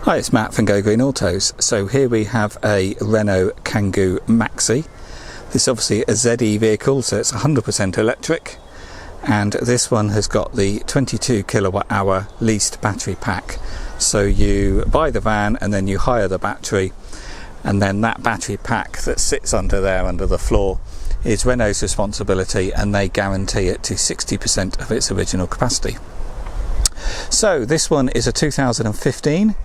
Hi, it's Matt from Go Green Autos. So here we have a Renault Kangoo Maxi. This is obviously a ZE vehicle, so it's 100% electric, and this one has got the 22 kilowatt hour leased battery pack. So you buy the van and then you hire the battery, and then that battery pack that sits under there under the floor is Renault's responsibility, and they guarantee it to 60% of its original capacity. So this one is a 2015,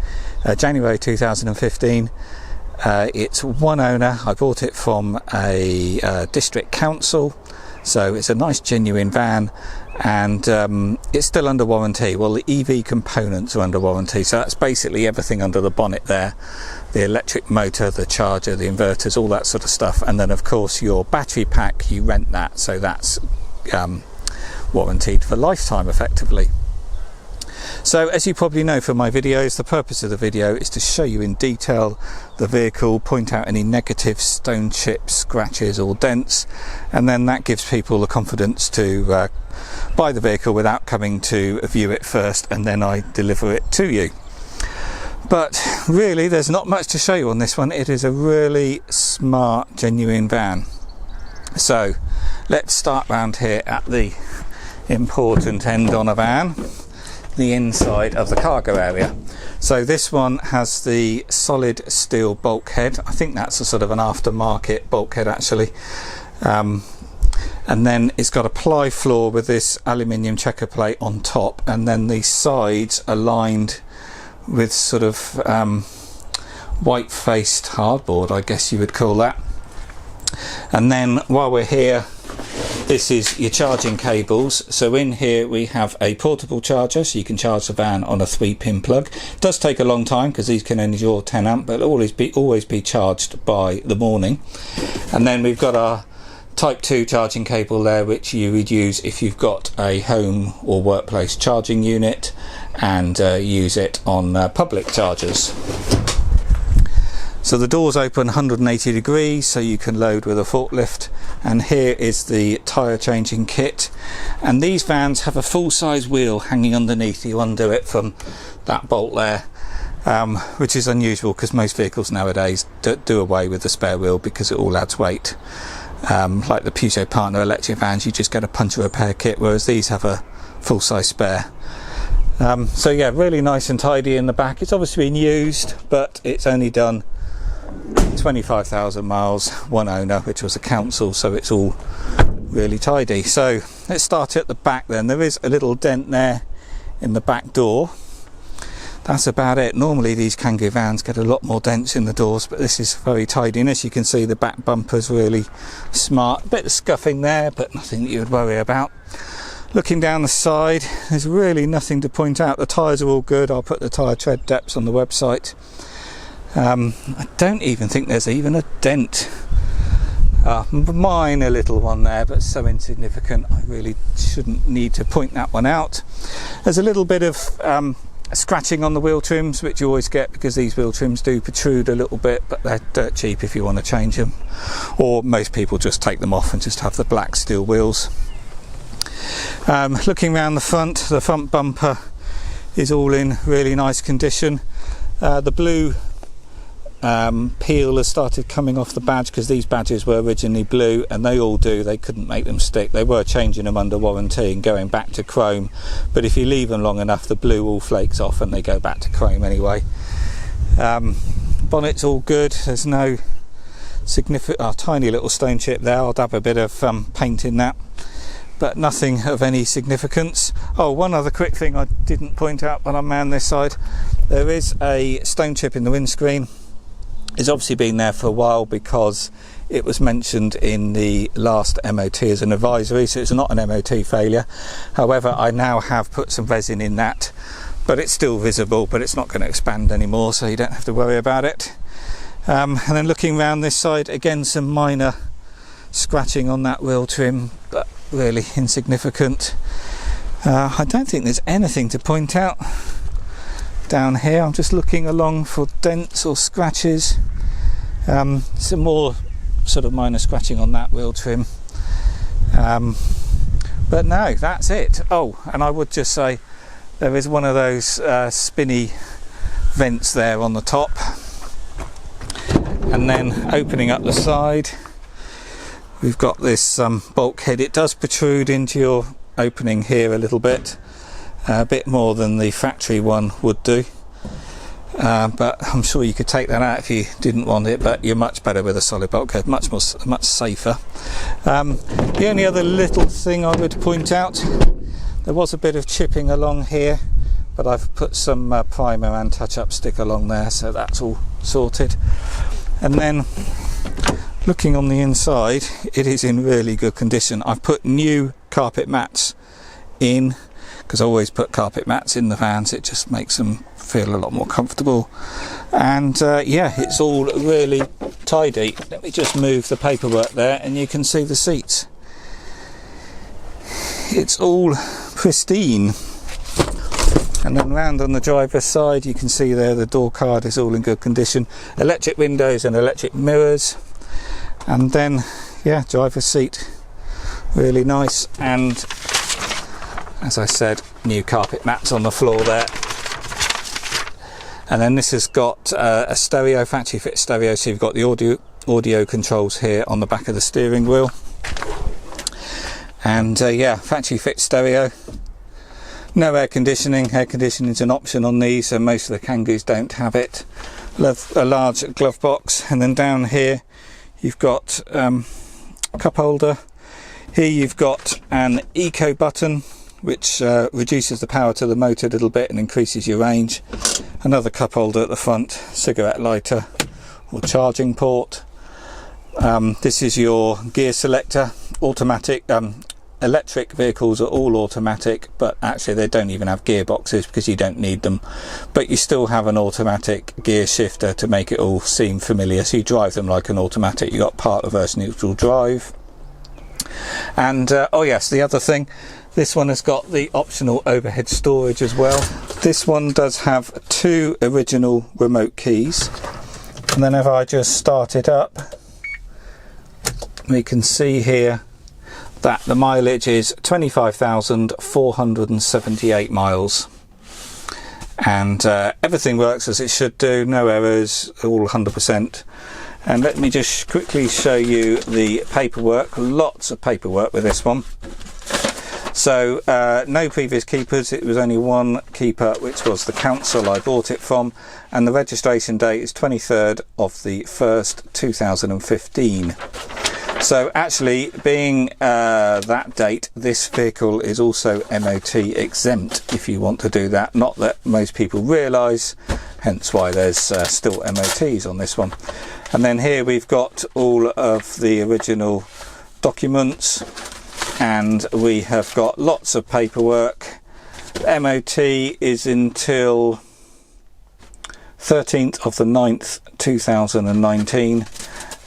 January 2015. It's one owner. I bought it from a district council, so it's a nice genuine van, and it's still under warranty. Well, the EV components are under warranty, so that's basically everything under the bonnet there, the electric motor, the charger, the inverters, all that sort of stuff. And then of course your battery pack, you rent that, so that's warranted for lifetime effectively. So as you probably know from my videos, the purpose of the video is to show you in detail the vehicle, point out any negative stone chips, scratches or dents, and then that gives people the confidence to buy the vehicle without coming to view it first, and then I deliver it to you. But really there's not much to show you on this one. It is a really smart, genuine van. So let's start round here at the important end on a van, the inside of the cargo area. So this one has the solid steel bulkhead. I think that's a sort of an aftermarket bulkhead actually, and then it's got a ply floor with this aluminium checker plate on top, and then the sides are lined with sort of white faced hardboard, I guess you would call that. And then while we're here, this is your charging cables. So in here we have a portable charger, so you can charge the van on a 3-pin plug. It does take a long time because these can only draw 10 amp, but it'll always be charged by the morning. And then we've got our type 2 charging cable there, which you would use if you've got a home or workplace charging unit and use it on public chargers. So the doors open 180 degrees, so you can load with a forklift. And here is the tyre changing kit, and these vans have a full-size wheel hanging underneath. You undo it from that bolt there, which is unusual because most vehicles nowadays do away with the spare wheel because it all adds weight. Like the Peugeot Partner electric vans, you just get a puncture repair kit, whereas these have a full-size spare. So yeah, really nice and tidy in the back. It's obviously been used, but it's only done 25,000 miles, one owner, which was a council, so it's all really tidy. So let's start at the back then. There is a little dent there in the back door. That's about it. Normally these Kangoo vans get a lot more dents in the doors, but this is very tidy. And as you can see, the back bumper's really smart. A bit of scuffing there, but nothing that you would worry about. Looking down the side, there's really nothing to point out. The tyres are all good. I'll put the tyre tread depths on the website. I don't even think there's even a dent. Minor little one there, but so insignificant I really shouldn't need to point that one out. There's a little bit of scratching on the wheel trims, which you always get because these wheel trims do protrude a little bit, but they're dirt cheap if you want to change them, or most people just take them off and just have the black steel wheels. Looking around the front bumper is all in really nice condition. The blue peel has started coming off the badge because these badges were originally blue, and they all do. They couldn't make them stick. They were changing them under warranty and going back to chrome, but if you leave them long enough, the blue all flakes off and they go back to chrome anyway. Bonnet's all good. There's no significant tiny little stone chip there. I'll dab a bit of paint in that, but nothing of any significance. Oh, one other quick thing I didn't point out when I manned this side. There is a stone chip in the windscreen. It's obviously been there for a while because it was mentioned in the last MOT as an advisory, so it's not an MOT failure. However, I now have put some resin in that, but it's still visible, but it's not going to expand anymore, so you don't have to worry about it. And then looking around this side, again some minor scratching on that wheel trim, but really insignificant. I don't think there's anything to point out down here. I'm just looking along for dents or scratches. Some more sort of minor scratching on that wheel trim, but no, that's it. Oh, and I would just say there is one of those spinny vents there on the top, and then opening up the side, we've got this bulkhead. It does protrude into your opening here a little bit, a bit more than the factory one would do, but I'm sure you could take that out if you didn't want it, but you're much better with a solid bulkhead, much safer. The only other little thing I would point out, there was a bit of chipping along here, but I've put some primer and touch-up stick along there, so that's all sorted. And then looking on the inside, it is in really good condition. I've put new carpet mats in, because I always put carpet mats in the vans, it just makes them feel a lot more comfortable. And yeah, it's all really tidy. Let me just move the paperwork there and you can see the seats. It's all pristine. And then round on the driver's side, you can see there the door card is all in good condition. Electric windows and electric mirrors. And then, yeah, driver's seat, really nice. And as I said, new carpet mats on the floor there. And then this has got a stereo, factory fit stereo, so you've got the audio controls here on the back of the steering wheel. And yeah, factory fit stereo. No air conditioning. Air conditioning is an option on these, so most of the Kangoos don't have it. A large glove box, and then down here you've got a cup holder. Here you've got an eco button, which reduces the power to the motor a little bit and increases your range. Another cup holder at the front, cigarette lighter or charging port. This is your gear selector, automatic. Electric vehicles are all automatic, but actually they don't even have gearboxes because you don't need them, but you still have an automatic gear shifter to make it all seem familiar, so you drive them like an automatic. You've got part, reverse, neutral drive. And oh yes, the other thing, this one has got the optional overhead storage as well. This one does have 2 original remote keys, and then if I just start it up, we can see here that the mileage is 25,478 miles, and everything works as it should do, no errors, all 100%. And let me just quickly show you the paperwork. Lots of paperwork with this one. So no previous keepers, it was only one keeper, which was the council I bought it from, and the registration date is 23rd of the 1st 2015. So actually, being that date, this vehicle is also MOT exempt if you want to do that. Not that most people realise, hence why there's still MOTs on this one. And then here we've got all of the original documents, and we have got lots of paperwork. MOT is until 13th of the 9th 2019.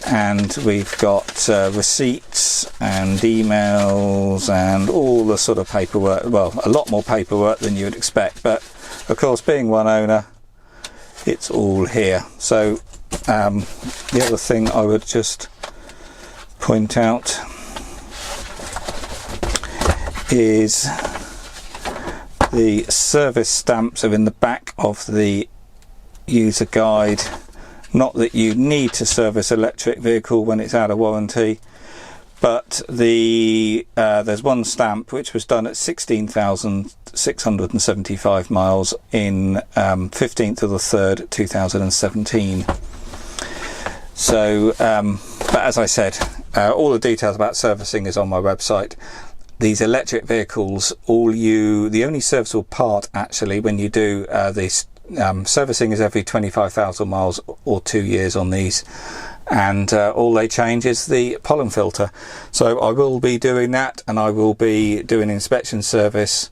And we've got receipts and emails and all the sort of paperwork, well, a lot more paperwork than you would expect, but of course, being one owner, it's all here. So the other thing I would just point out is the service stamps are in the back of the user guide. Not that you need to service electric vehicle when it's out of warranty, but there's one stamp which was done at 16,675 miles in 15th of the 3rd 2017. So but as I said, all the details about servicing is on my website. These electric vehicles, the only serviceable part actually when you do this servicing is every 25,000 miles or 2 years on these, and all they change is the pollen filter. So I will be doing that, and I will be doing inspection service,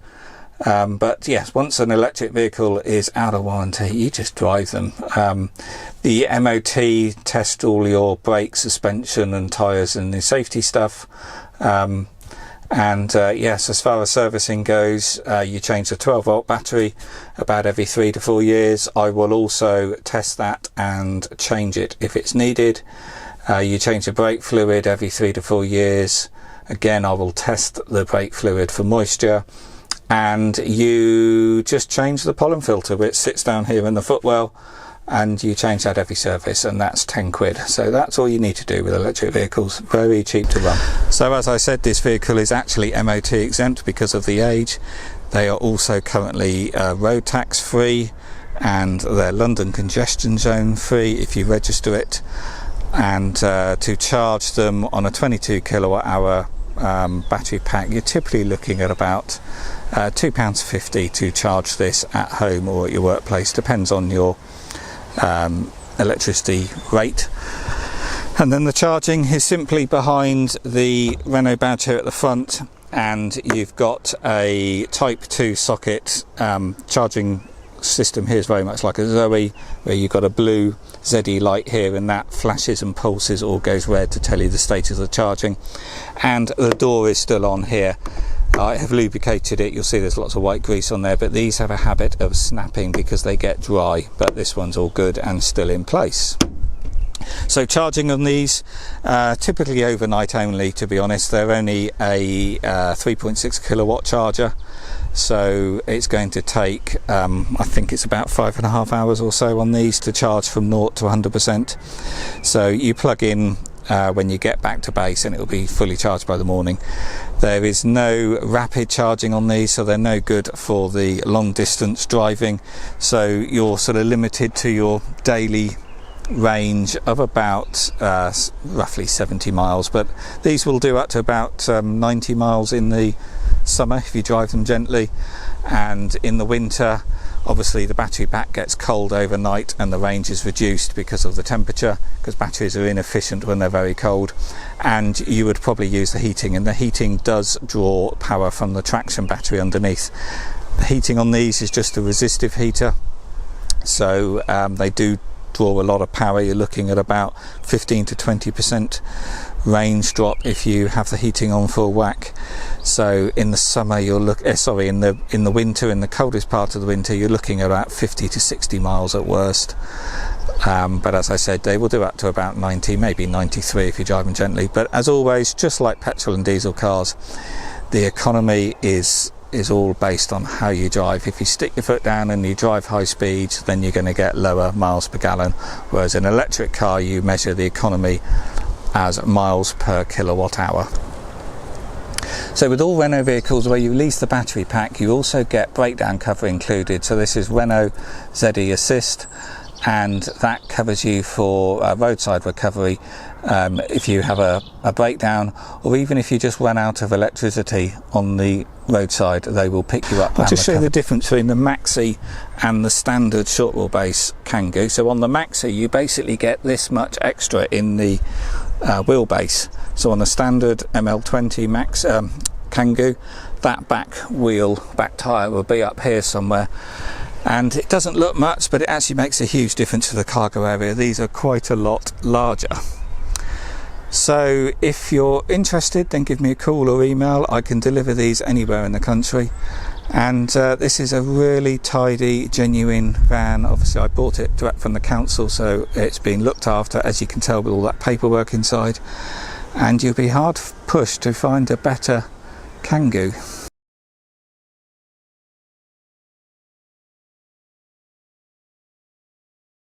but yes, once an electric vehicle is out of warranty, you just drive them. The MOT test all your brakes, suspension and tyres and the safety stuff. And yes, as far as servicing goes, you change the 12-volt battery about every 3 to 4 years. I will also test that and change it if it's needed. You change the brake fluid every 3 to 4 years. Again, I will test the brake fluid for moisture. and you just change the pollen filter, which sits down here in the footwell, and you change that every service, and that's 10 quid. So that's all you need to do with electric vehicles. Very cheap to run. So as I said, this vehicle is actually MOT exempt because of the age. They are also currently road tax free, and they're London congestion zone free if you register it. And to charge them on a 22 kilowatt hour battery pack, you're typically looking at about £2.50 to charge this at home or at your workplace, depends on your electricity rate. And then the charging is simply behind the Renault badge here at the front, and you've got a type 2 socket. Charging system here is very much like a Zoe, where you've got a blue ZE light here, and that flashes and pulses or goes red to tell you the status of charging. And the door is still on here. I have lubricated it. You'll see there's lots of white grease on there, but these have a habit of snapping because they get dry, but this one's all good and still in place. So charging on these, typically overnight only, to be honest. They're only a 3.6 kilowatt charger, so it's going to take I think it's about 5.5 hours or so on these to charge from 0 to 100%. So you plug in when you get back to base, and it will be fully charged by the morning. There is no rapid charging on these, so they're no good for the long distance driving, so you're sort of limited to your daily range of about roughly 70 miles, but these will do up to about 90 miles in the summer if you drive them gently. And in the winter, obviously the battery pack gets cold overnight and the range is reduced because of the temperature, because batteries are inefficient when they're very cold, and you would probably use the heating, and the heating does draw power from the traction battery underneath. The heating on these is just a resistive heater, so they do draw a lot of power. You're looking at about 15 to 20% range drop if you have the heating on full whack. So in the summer in the winter, in the coldest part of the winter, you're looking at about 50 to 60 miles at worst. But as I said, they will do up to about 90, maybe 93 if you drive them gently. But as always, just like petrol and diesel cars, the economy is all based on how you drive. If you stick your foot down and you drive high speeds, then you're going to get lower miles per gallon, whereas in an electric car you measure the economy as miles per kilowatt hour. So with all Renault vehicles where you lease the battery pack, you also get breakdown cover included. So this is Renault ZE Assist, and that covers you for roadside recovery if you have a breakdown, or even if you just run out of electricity on the roadside, they will pick you up. I'll just show you the difference between the Maxi and the standard short wheelbase Kangoo. So on the Maxi you basically get this much extra in the wheelbase. So on the standard LL21 Max Kangoo, that back tyre will be up here somewhere, and it doesn't look much, but it actually makes a huge difference to the cargo area. These are quite a lot larger. So if you're interested, then give me a call or email. I can deliver these anywhere in the country. And this is a really tidy, genuine van. Obviously I bought it direct from the council, so it's been looked after, as you can tell, with all that paperwork inside. And you'll be hard pushed to find a better Kangoo.